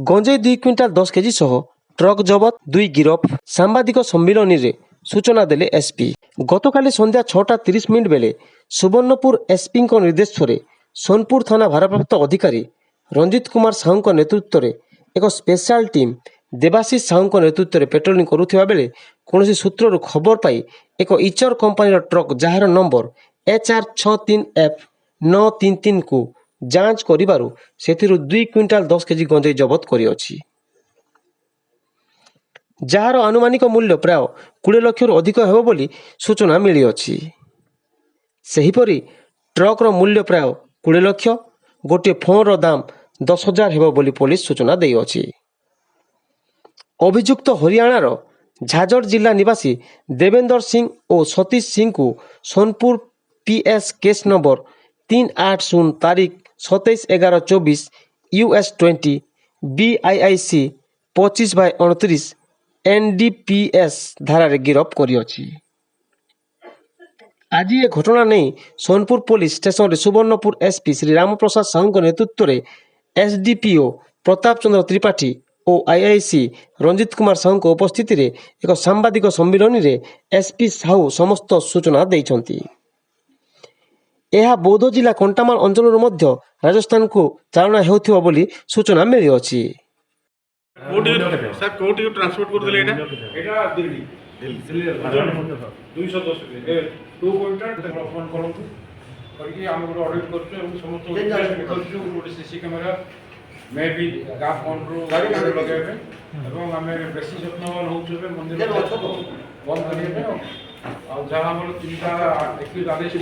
ଗଞ୍ଜେଇ 2 quintal 10 KG ସହ truck ଜବତ 2 ଗିରଫ। ସାମ୍ବାଦିକ ସମ୍ମିଳନୀରେ ସୂଚନା ଦେଲେ ଏସ୍ପି। ଗତକାଲି ସନ୍ଧ୍ୟା 6:30 ବେଳେ ସୁବର୍ଣ୍ଣପୁର ଏସ୍ପିଙ୍କ ନିର୍ଦ୍ଦେଶରେ ସୋନପୁର ଥାନା ଭାରପ୍ରାପ୍ତ ଅଧିକାରୀ ରଞ୍ଜିତ କୁମାର ସାହୁଙ୍କ ନେତୃତ୍ୱରେ ଏକ ସ୍ପେଶାଲ ଟିମ୍ ଦେବାଶିଷ ସାହୁଙ୍କ ନେତୃତ୍ୱରେ ପେଟ୍ରୋଲିଂ କରୁଥିବା ବେଳେ କୌଣସି ସୂତ୍ରରୁ ଖବର ପାଇ ଏକ ଇଚର କମ୍ପାନୀର ଟ୍ରକ୍ ଯାହାର ନମ୍ବର HR63F933କୁ ଯାଞ୍ଚ କରିବାରୁ ସେଥିରୁ 2 କ୍ୱିଣ୍ଟାଲ 10 କେଜି ଗଞ୍ଜେଇ ଜବତ କରିଅଛି, ଯାହାର ଆନୁମାନିକ ମୂଲ୍ୟ ପ୍ରାୟ 20 ଲକ୍ଷରୁ ଅଧିକ ହେବ ବୋଲି ସୂଚନା ମିଳିଅଛି। ସେହିପରି ଟ୍ରକ୍ର ମୂଲ୍ୟ ପ୍ରାୟ 20 ଲକ୍ଷ, ଗୋଟିଏ ଫୋନ୍ର ଦାମ 10,000 ହେବ ବୋଲି ପୋଲିସ ସୂଚନା ଦେଇଅଛି। ଅଭିଯୁକ୍ତ ହରିୟାଣାର ଝାଜର ଜିଲ୍ଲା ନିବାସୀ ଦେବେନ୍ଦର ସିଂ ଓ ସତୀଶ ସିଂଙ୍କୁ ସୋନପୁର PS କେସ୍ ନମ୍ବର 380 ତାରିଖ 27/11/24 US 20 BIIC 25/29 NDPS ଧାରାରେ ଗିରଫ କରିଅଛି। ଆଜି ଏ ଘଟଣା ନେଇ ସୋନପୁର ପୋଲିସ ଷ୍ଟେସନରେ ସୁବର୍ଣ୍ଣପୁର ଏସ୍ପି ଶ୍ରୀ ରାମପ୍ରସାଦ ସାହୁଙ୍କ ନେତୃତ୍ୱରେ SDPO ପ୍ରତାପ ଚନ୍ଦ୍ର ତ୍ରିପାଠୀ ଓ IIC ରଞ୍ଜିତ କୁମାର ସାହୁଙ୍କ ଉପସ୍ଥିତିରେ ଏକ ସାମ୍ବାଦିକ ସମ୍ମିଳନୀରେ ଏସ୍ପି ସାହୁ ସମସ୍ତ ସୂଚନା ଦେଇଛନ୍ତି। ଏହା ବୌଦ୍ଧ ଜିଲ୍ଲା କଣ୍ଟାମାଳ ଅଞ୍ଚଳରୁ ମଧ୍ୟ ରାଜସ୍ଥାନକୁ ଚାଳନା ହେଉଥିବ ବୋଲି ସୂଚନା ମିଳିଅଛି। କୋଉଠି ଟ୍ରାନ୍ସପୋର୍ଟ କରୁଥିଲେ ଏଇଟା? ଏଇଟା ଦିଲ୍ଲୀ 210 2 କ୍ୱିଣ୍ଟାଲ ଫୋନ୍ କରନ୍ତୁ କରିକି ଆମେ ଗୋଟେ ଅଡ଼ିଟ୍ କରୁଛୁ ଏବଂ ସମସ୍ତ କରୁଛୁ ଗୋଟେ CC କ୍ୟାମେରା ମେ ବି ଗାଁ ଫୋନ୍ରୁ ଗାଡ଼ି ଲଗାଇବା ପାଇଁ ଏବଂ ଆମେ ବେଶୀ ଯତ୍ନବାନ ହେଉଛୁ ଏବେ ମନ୍ଦିର ବନ୍ଦ କରିବା ପାଇଁ। ଆଉ ଯାହା ଆମର 3ଟା ଆଦେଶ